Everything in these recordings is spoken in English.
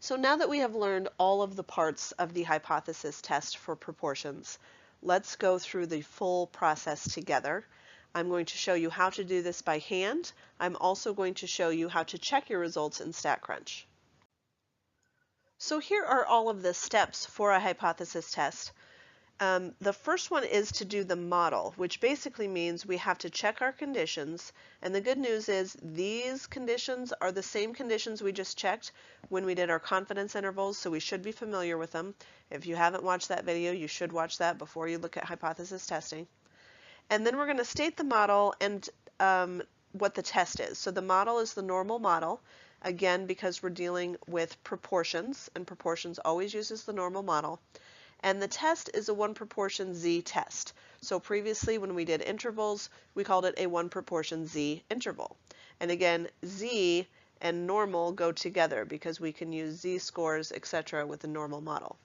So now that we have learned all of the parts of the hypothesis test for proportions, let's go through the full process together. I'm going to show you how to do this by hand. I'm also going to show you how to check your results in STATCRUNCH. So here are all of the steps for a hypothesis test. The first one is to do the model, which basically means we have to check our conditions. And the good news is these conditions are the same conditions we just checked when we did our confidence intervals, so we should be familiar with them. If you haven't watched that video, you should watch that before you look at hypothesis testing. And then we're going to state the model and what the test is. So the model is the normal model, again, because we're dealing with proportions, and proportions always uses the normal model. And the test is a 1 proportion z test. So previously when we did intervals, we called it a 1 proportion z interval. And again, z and normal go together because we can use z-scores, etc. with the normal model.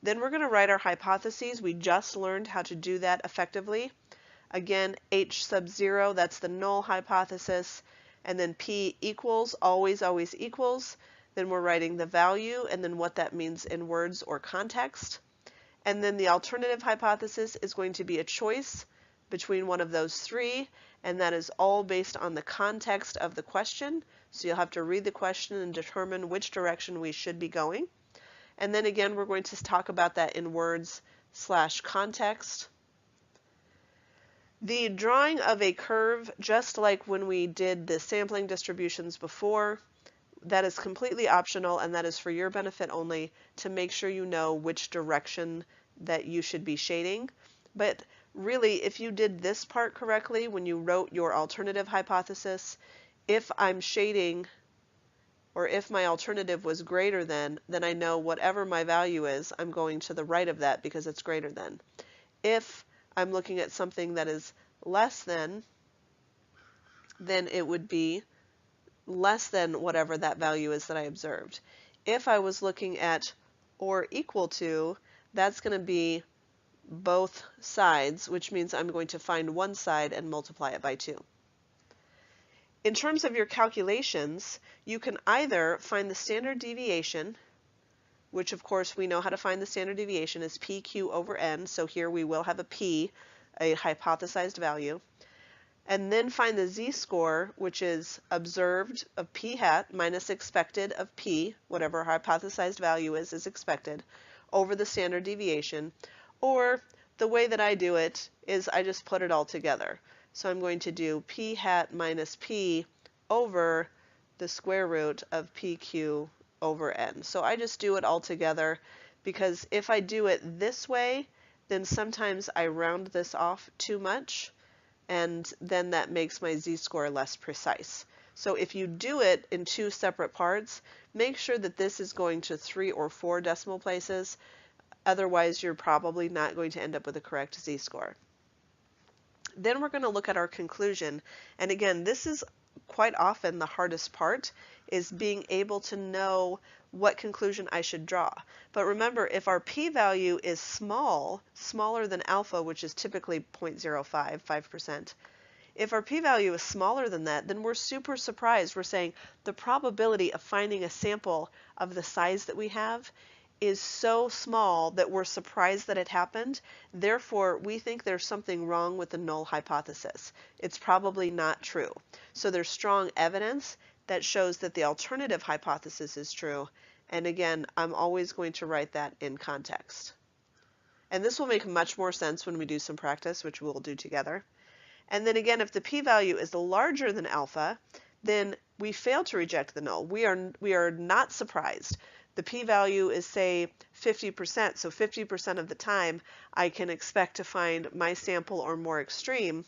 Then we're going to write our hypotheses. We just learned how to do that effectively. Again, h sub 0, that's the null hypothesis. And then p equals, always equals. Then we're writing the value and then what that means in words or context. And then the alternative hypothesis is going to be a choice between one of those three, and that is all based on the context of the question. So you'll have to read the question and determine which direction we should be going. And then again, we're going to talk about that in words/context. The drawing of a curve, just like when we did the sampling distributions before, that is completely optional, and that is for your benefit only to make sure you know which direction that you should be shading. But really, if you did this part correctly when you wrote your alternative hypothesis, if I'm shading, or if my alternative was greater than, then I know whatever my value is, I'm going to the right of that because it's greater than. If I'm looking at something that is less than, then it would be less than whatever that value is that I observed. If I was looking at or equal to, that's going to be both sides, which means I'm going to find one side and multiply it by 2. In terms of your calculations, you can either find the standard deviation, which of course we know how to find the standard deviation is PQ over N, so here we will have a P, a hypothesized value. And then find the z-score, which is observed of p hat minus expected of p, whatever our hypothesized value is expected, over the standard deviation. Or the way that I do it is I just put it all together. So I'm going to do p hat minus p over the square root of pq over n. So I just do it all together because if I do it this way, then sometimes I round this off too much, and then that makes my z-score less precise. So if you do it in 2 separate parts, make sure that this is going to 3 or 4 decimal places. Otherwise, you're probably not going to end up with a correct z-score. Then we're going to look at our conclusion. And again, this is quite often the hardest part, is being able to know what conclusion I should draw. But remember, if our p-value is smaller than alpha, which is typically 0.05, 5%, if our p-value is smaller than that, then we're super surprised. We're saying the probability of finding a sample of the size that we have is so small that we're surprised that it happened. Therefore, we think there's something wrong with the null hypothesis. It's probably not true. So there's strong evidence that shows that the alternative hypothesis is true. And again, I'm always going to write that in context. And this will make much more sense when we do some practice, which we'll do together. And then again, if the p-value is larger than alpha, then we fail to reject the null. We are not surprised. The p-value is, say, 50%, so 50% of the time I can expect to find my sample or more extreme.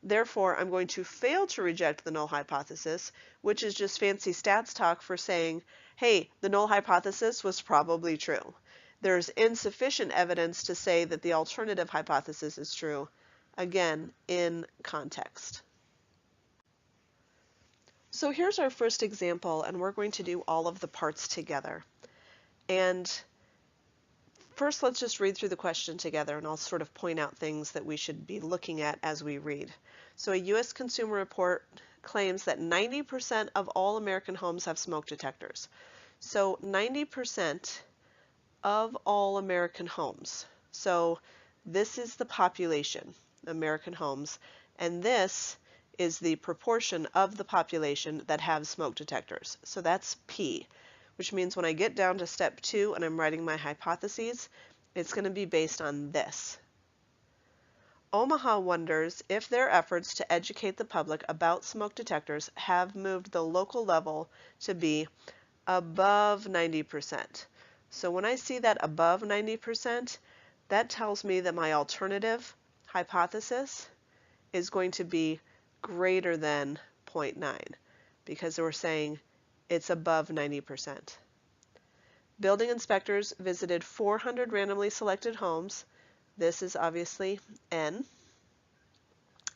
Therefore, I'm going to fail to reject the null hypothesis, which is just fancy stats talk for saying, hey, the null hypothesis was probably true. There's insufficient evidence to say that the alternative hypothesis is true, again, in context. So here's our first example, and we're going to do all of the parts together. And first, let's just read through the question together, and I'll sort of point out things that we should be looking at as we read. So a U.S. Consumer Report claims that 90% of all American homes have smoke detectors. So 90% of all American homes. So this is the population, American homes, and this is the proportion of the population that have smoke detectors. So that's P, which means when I get down to step 2 and I'm writing my hypotheses, it's going to be based on this. Omaha wonders if their efforts to educate the public about smoke detectors have moved the local level to be above 90%. So when I see that above 90%, that tells me that my alternative hypothesis is going to be greater than 0.9 because we're saying it's above 90%. Building inspectors visited 400 randomly selected homes, this is obviously N,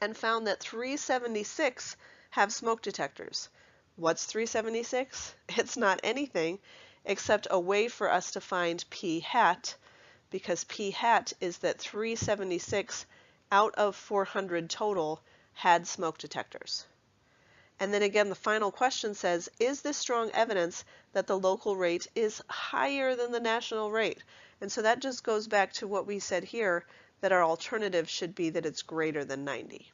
and found that 376 have smoke detectors. What's 376? It's not anything except a way for us to find P hat, because P hat is that 376 out of 400 total had smoke detectors. And then again, the final question says, is this strong evidence that the local rate is higher than the national rate? And so that just goes back to what we said here, that our alternative should be that it's greater than 90.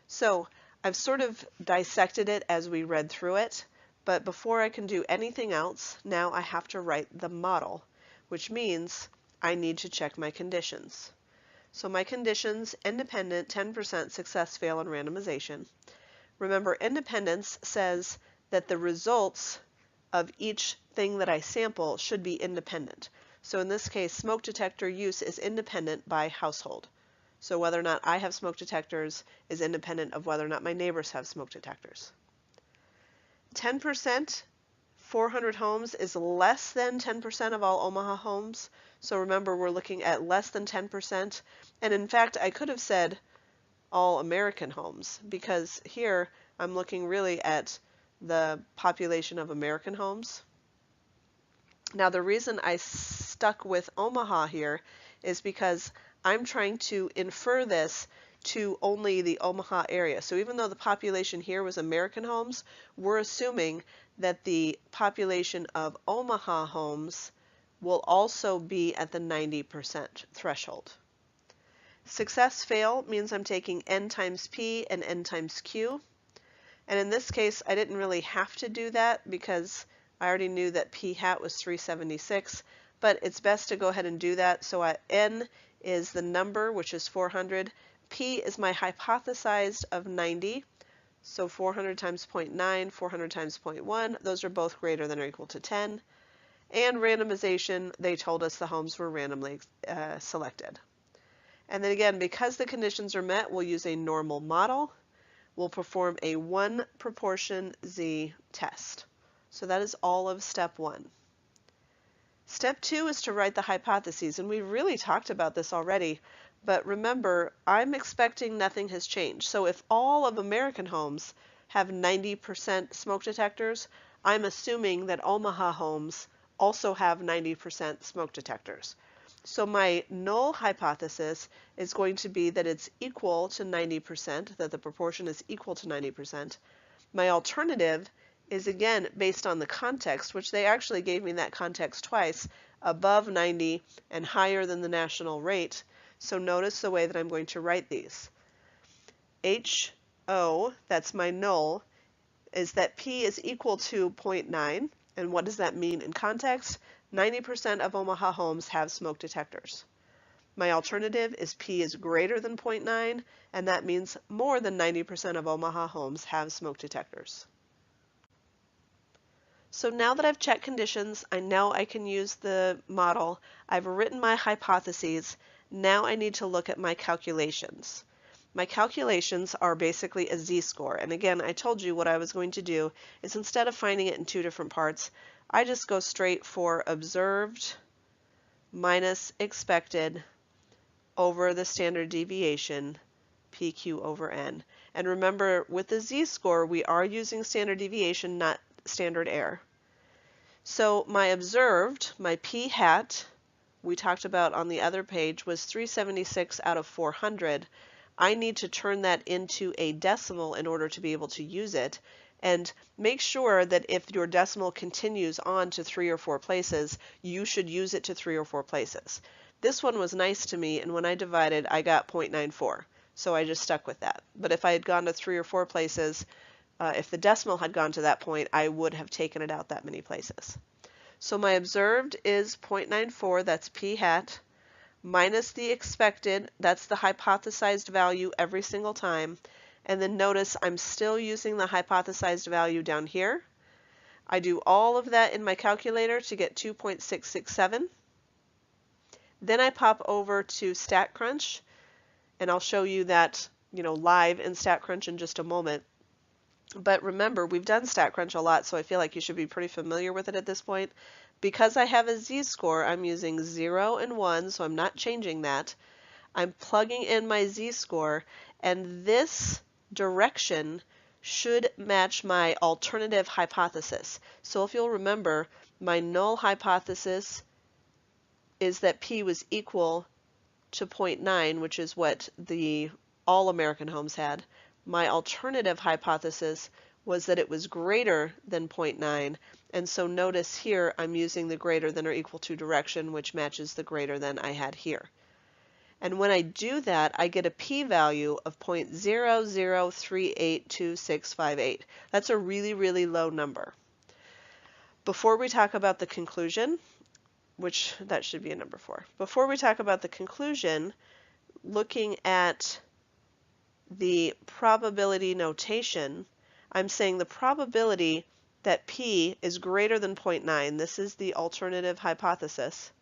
So I've sort of dissected it as we read through it, but before I can do anything else, now I have to write the model, which means I need to check my conditions. So my conditions, independent, 10% success, fail, and randomization. Remember, independence says that the results of each thing that I sample should be independent. So in this case, smoke detector use is independent by household. So whether or not I have smoke detectors is independent of whether or not my neighbors have smoke detectors. 10%, 400 homes is less than 10% of all Omaha homes. So remember, we're looking at less than 10%. And in fact, I could have said all American homes, because here I'm looking really at the population of American homes. Now the reason I stuck with Omaha here is because I'm trying to infer this to only the Omaha area. So even though the population here was American homes, we're assuming that the population of Omaha homes will also be at the 90% threshold. Success fail means I'm taking N times P and N times Q. And in this case, I didn't really have to do that because I already knew that P hat was 376, but it's best to go ahead and do that. So N is the number, which is 400. P is my hypothesized of 90. So 400 times 0.9, 400 times 0.1, those are both greater than or equal to 10. And randomization, they told us the homes were randomly selected. And then again, because the conditions are met, we'll use a normal model. We'll perform a 1 proportion Z test. So that is all of step 1. Step 2 is to write the hypotheses, and we really talked about this already, but remember, I'm expecting nothing has changed. So if all of American homes have 90% smoke detectors, I'm assuming that Omaha homes also have 90% smoke detectors. So my null hypothesis is going to be that it's equal to 90%, that the proportion is equal to 90%. My alternative is again based on the context, which they actually gave me that context twice, above 90 and higher than the national rate. So notice the way that I'm going to write these. HO, that's my null, is that P is equal to 0.9. And what does that mean in context? 90% of Omaha homes have smoke detectors. My alternative is P is greater than 0.9, and that means more than 90% of Omaha homes have smoke detectors. So now that I've checked conditions, I know I can use the model. I've written my hypotheses. Now I need to look at my calculations. My calculations are basically a z-score. And again, I told you what I was going to do is instead of finding it in 2 different parts, I just go straight for observed minus expected over the standard deviation, PQ over N. And remember, with the z-score, we are using standard deviation, not standard error. So my observed, my P hat, we talked about on the other page, was 376 out of 400. I need to turn that into a decimal in order to be able to use it. And make sure that if your decimal continues on to 3 or 4 places, you should use it to 3 or 4 places. This one was nice to me, and when I divided, I got 0.94. So I just stuck with that. But if I had gone to 3 or 4 places, if the decimal had gone to that point, I would have taken it out that many places. So my observed is 0.94, that's p hat, minus the expected, that's the hypothesized value every single time. And then notice I'm still using the hypothesized value down here. I do all of that in my calculator to get 2.667. Then I pop over to STATCRUNCH, and I'll show you that, live in STATCRUNCH in just a moment. But remember, we've done STATCRUNCH a lot, so I feel like you should be pretty familiar with it at this point. Because I have a z-score, I'm using 0 and 1, so I'm not changing that. I'm plugging in my z-score, and this direction should match my alternative hypothesis. So if you'll remember, my null hypothesis is that p was equal to 0.9, which is what the all American homes had. My alternative hypothesis was that it was greater than 0.9, and so notice here I'm using the greater than or equal to direction, which matches the greater than I had here. And when I do that, I get a p-value of 0.00382658. That's a really, really low number. Before we talk about the conclusion, which that should be a number 4. Before we talk about the conclusion, looking at the probability notation, I'm saying the probability that p is greater than 0.9, this is the alternative hypothesis,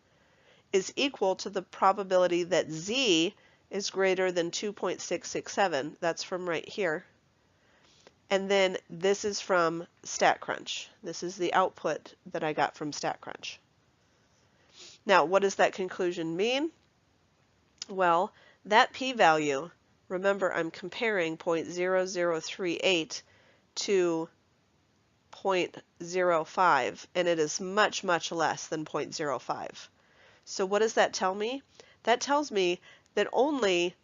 is equal to the probability that z is greater than 2.667. That's from right here. And then this is from STATCRUNCH. This is the output that I got from STATCRUNCH. Now, what does that conclusion mean? Well, that p-value, remember I'm comparing 0.0038 to 0.05, and it is much, much less than 0.05. So what does that tell me? That tells me that only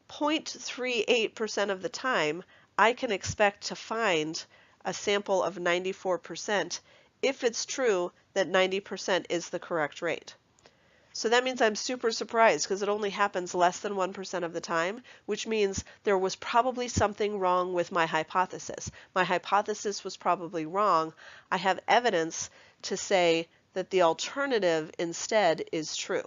0.38% of the time I can expect to find a sample of 94% if it's true that 90% is the correct rate. So that means I'm super surprised because it only happens less than 1% of the time, which means there was probably something wrong with my hypothesis. My hypothesis was probably wrong. I have evidence to say that the alternative instead is true.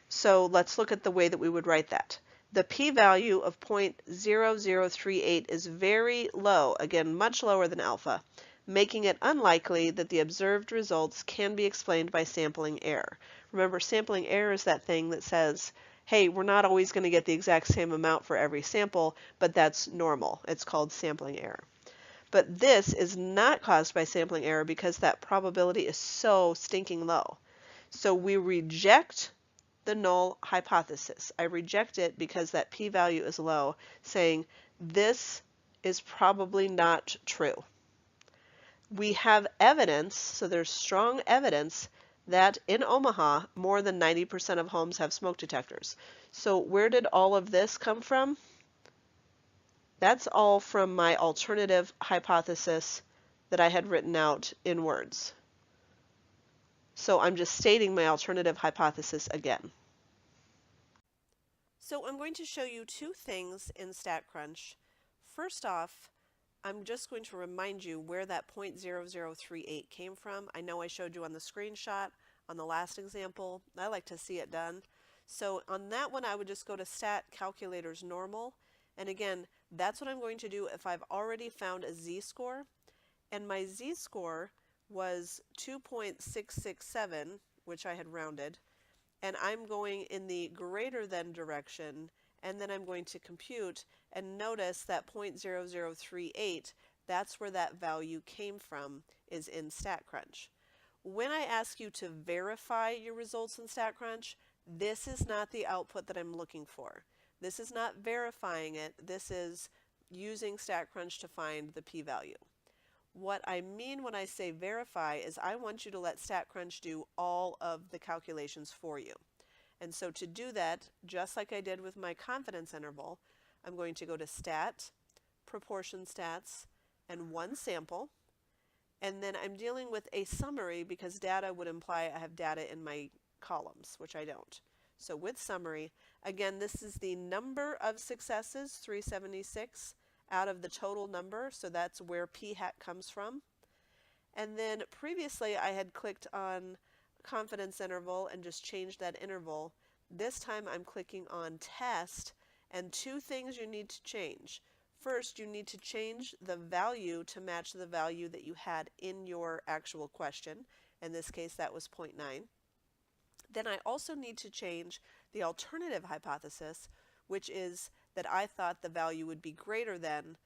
So let's look at the way that we would write that. The p-value of 0.0038 is very low, again much lower than alpha, making it unlikely that the observed results can be explained by sampling error. Remember, sampling error is that thing that says, hey, we're not always going to get the exact same amount for every sample, but that's normal. It's called sampling error. But this is not caused by sampling error because that probability is so stinking low. So we reject the null hypothesis. I reject it because that p-value is low, saying this is probably not true. We have evidence, so there's strong evidence that in Omaha, more than 90% of homes have smoke detectors. So where did all of this come from? That's all from my alternative hypothesis that I had written out in words. So I'm just stating my alternative hypothesis again. So I'm going to show you two things in STATCRUNCH. First off, I'm just going to remind you where that 0.0038 came from. I know I showed you on the screenshot on the last example. I like to see it done. So on that one, I would just go to Stat Calculator's Normal. And again, that's what I'm going to do if I've already found a z-score. And my z-score was 2.667, which I had rounded. And I'm going in the greater than direction, and then I'm going to compute, and notice that 0.0038, that's where that value came from, is in STATCRUNCH. When I ask you to verify your results in STATCRUNCH, this is not the output that I'm looking for. This is not verifying it, this is using STATCRUNCH to find the p-value. What I mean when I say verify is I want you to let STATCRUNCH do all of the calculations for you. And so to do that, just like I did with my confidence interval, I'm going to go to Stat, Proportion Stats, and one sample. And then I'm dealing with a summary because data would imply I have data in my columns, which I don't. So with summary, again, this is the number of successes, 376, out of the total number. So that's where p hat comes from. And then previously I had clicked on confidence interval and just changed that interval. This time I'm clicking on test, and two things you need to change. First, you need to change the value to match the value that you had in your actual question. In this case, that was 0.9. Then I also need to change the alternative hypothesis, which is that I thought the value would be greater than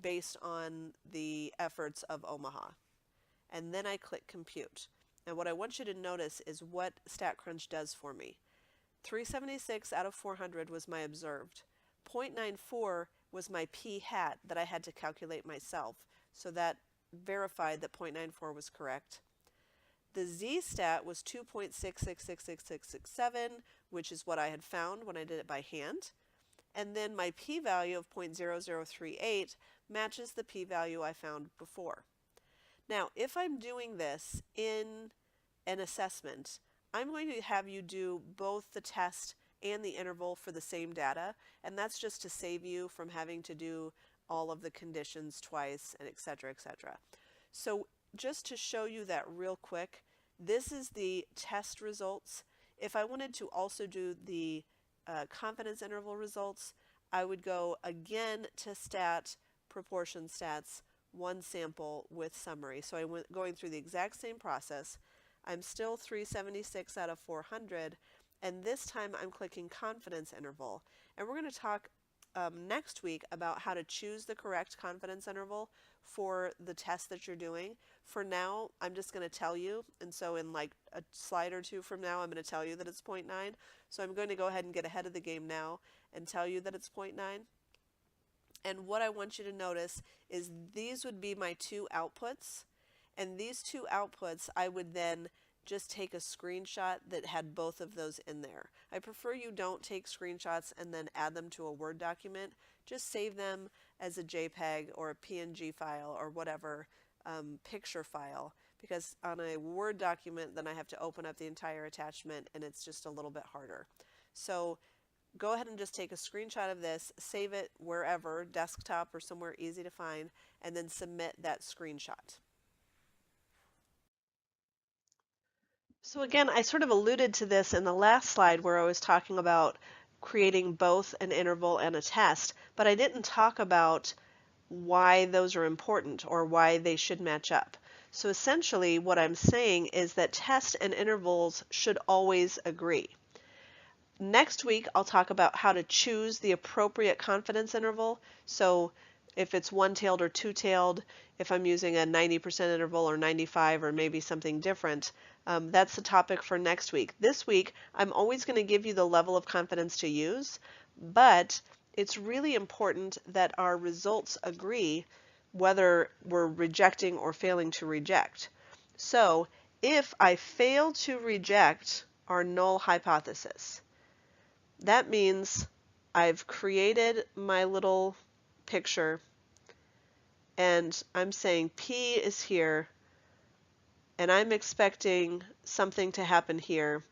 based on the efforts of Omaha. And then I click compute. And what I want you to notice is what StatCrunch does for me. 376 out of 400 was my observed. 0.94 was my p hat that I had to calculate myself. So that verified that 0.94 was correct. The z-stat was 2.666667, which is what I had found when I did it by hand. And then my p-value of 0.0038 matches the p-value I found before. Now, if I'm doing this in an assessment, I'm going to have you do both the test and the interval for the same data, and that's just to save you from having to do all of the conditions twice, and et cetera, et cetera. So just to show you that real quick, this is the test results. If I wanted to also do the confidence interval results, I would go again to Stat, Proportion Stats, one sample with summary. So I went going through the exact same process. I'm still 376 out of 400, and this time I'm clicking confidence interval. And we're going to talk next week about how to choose the correct confidence interval for the test that you're doing. For now, I'm just going to tell you, and so in like a slide or two from now, I'm going to tell you that it's 0.9. So I'm going to go ahead and get ahead of the game now and tell you that it's 0.9. And what I want you to notice is these would be my two outputs. And these two outputs, I would then just take a screenshot that had both of those in there. I prefer you don't take screenshots and then add them to a Word document. Just save them as a JPEG or a PNG file or whatever picture file, because on a Word document then I have to open up the entire attachment and it's just a little bit harder. So go ahead and just take a screenshot of this, save it wherever, desktop or somewhere easy to find, and then submit that screenshot. So again, I sort of alluded to this in the last slide where I was talking about creating both an interval and a test, but I didn't talk about why those are important or why they should match up. So essentially what I'm saying is that tests and intervals should always agree. Next week I'll talk about how to choose the appropriate confidence interval. So if it's one-tailed or two-tailed, if I'm using a 90% interval or 95 or maybe something different, that's the topic for next week. This week, I'm always going to give you the level of confidence to use, but it's really important that our results agree whether we're rejecting or failing to reject. So if I fail to reject our null hypothesis, that means I've created my little picture and I'm saying P is here and I'm expecting something to happen here,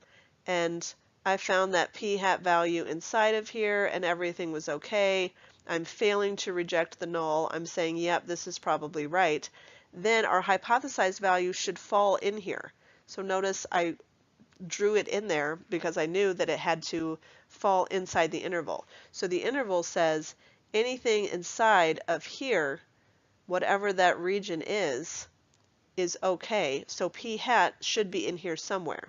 and I found that p hat value inside of here and everything was okay. I'm failing to reject the null. I'm saying, yep, this is probably right. Then our hypothesized value should fall in here. So notice I drew it in there because I knew that it had to fall inside the interval. So the interval says anything inside of here, whatever that region is okay. So p hat should be in here somewhere.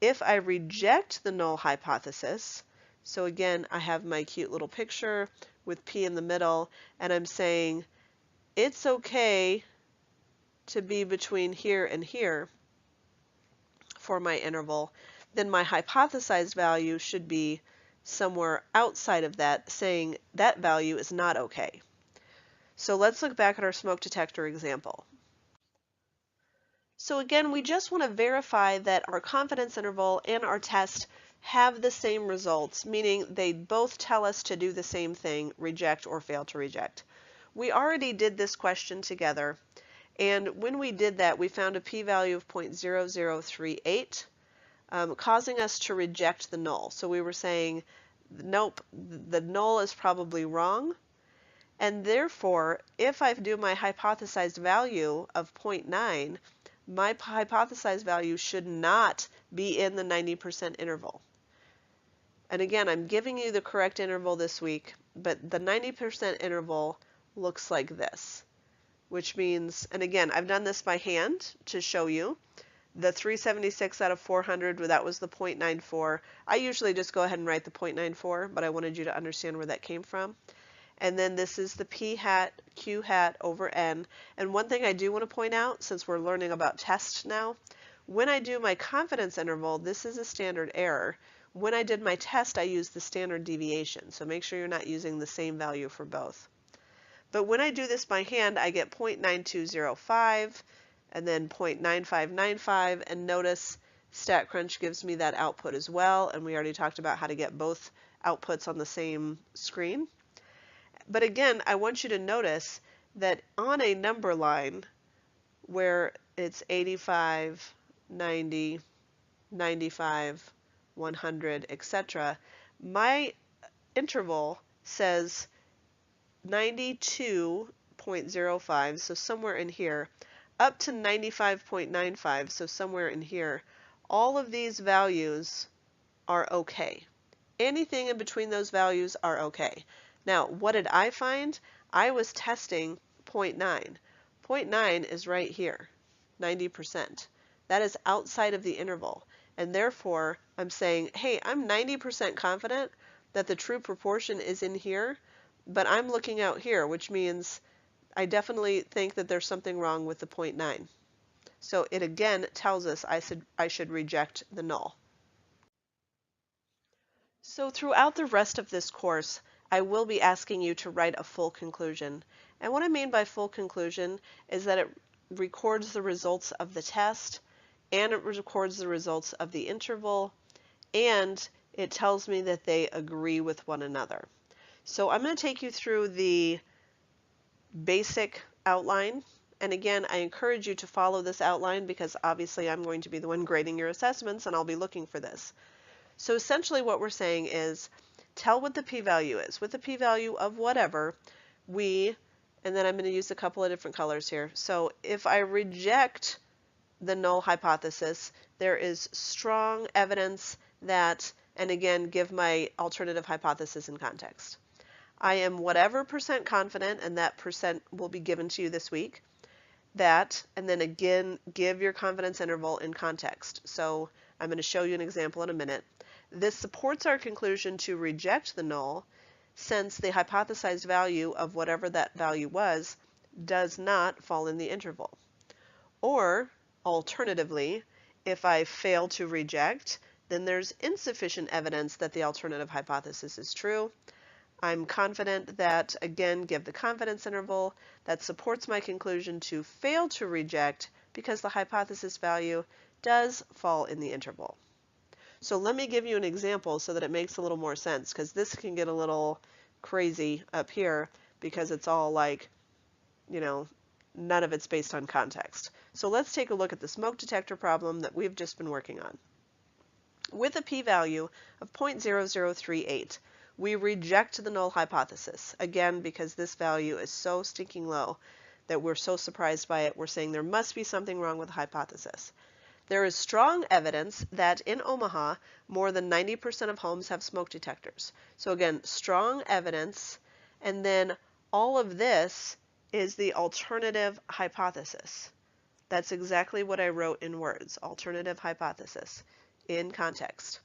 If I reject the null hypothesis, so again, I have my cute little picture with p in the middle, and I'm saying it's okay to be between here and here for my interval, then my hypothesized value should be somewhere outside of that, saying that value is not okay. So let's look back at our smoke detector example. So again, we just want to verify that our confidence interval and our test have the same results, meaning they both tell us to do the same thing, reject or fail to reject. We already did this question together, and when we did that, we found a p-value of 0.0038, causing us to reject the null. So we were saying, nope, the null is probably wrong, and therefore, if I do my hypothesized value of 0.9, my hypothesized value should not be in the 90% interval. And again, I'm giving you the correct interval this week, but the 90% interval looks like this, which means, and again, I've done this by hand to show you. The 376 out of 400, that was the 0.94. I usually just go ahead and write the 0.94, but I wanted you to understand where that came from. And then this is the p hat, q hat over n. And one thing I do want to point out, since we're learning about tests now, when I do my confidence interval, this is a standard error. When I did my test, I used the standard deviation, so make sure you're not using the same value for both. But when I do this by hand, I get 0.9205 and then 0.9595, and notice StatCrunch gives me that output as well, and we already talked about how to get both outputs on the same screen. But again, I want you to notice that on a number line where it's 85, 90, 95, 100, etc., my interval says 92.05, so somewhere in here, up to 95.95, so somewhere in here. All of these values are okay. Anything in between those values are okay. Now, what did I find? I was testing 0.9. 0.9 is right here, 90%. That is outside of the interval. And therefore, I'm saying, hey, I'm 90% confident that the true proportion is in here, but I'm looking out here, which means I definitely think that there's something wrong with the 0.9. So it again tells us I should reject the null. So throughout the rest of this course, I will be asking you to write a full conclusion. And what I mean by full conclusion is that it records the results of the test, and it records the results of the interval, and it tells me that they agree with one another. So I'm going to take you through the basic outline. And again, I encourage you to follow this outline because obviously I'm going to be the one grading your assessments and I'll be looking for this. So essentially what we're saying is tell what the p-value is. With the p-value of whatever, and then I'm going to use a couple of different colors here. So if I reject the null hypothesis, there is strong evidence that, and again, give my alternative hypothesis in context. I am whatever percent confident, and that percent will be given to you this week, that, and then again, give your confidence interval in context. So I'm going to show you an example in a minute. This supports our conclusion to reject the null since the hypothesized value of whatever that value was does not fall in the interval. Or, alternatively, if I fail to reject, then there's insufficient evidence that the alternative hypothesis is true. I'm confident that, again, give the confidence interval that supports my conclusion to fail to reject because the hypothesis value does fall in the interval. So let me give you an example so that it makes a little more sense, because this can get a little crazy up here because it's all like, you know, none of it's based on context. So let's take a look at the smoke detector problem that we've just been working on. With a p-value of 0.0038, we reject the null hypothesis, again because this value is so stinking low that we're so surprised by it, we're saying there must be something wrong with the hypothesis. There is strong evidence that in Omaha, more than 90% of homes have smoke detectors. So again, strong evidence, and then all of this is the alternative hypothesis. That's exactly what I wrote in words, alternative hypothesis, in context.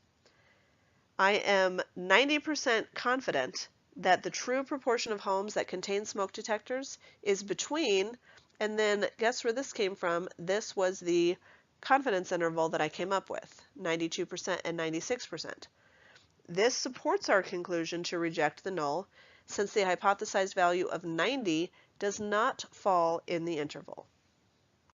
I am 90% confident that the true proportion of homes that contain smoke detectors is between, and then guess where this came from? This was the confidence interval that I came up with, 92% and 96%. This supports our conclusion to reject the null since the hypothesized value of 90 does not fall in the interval.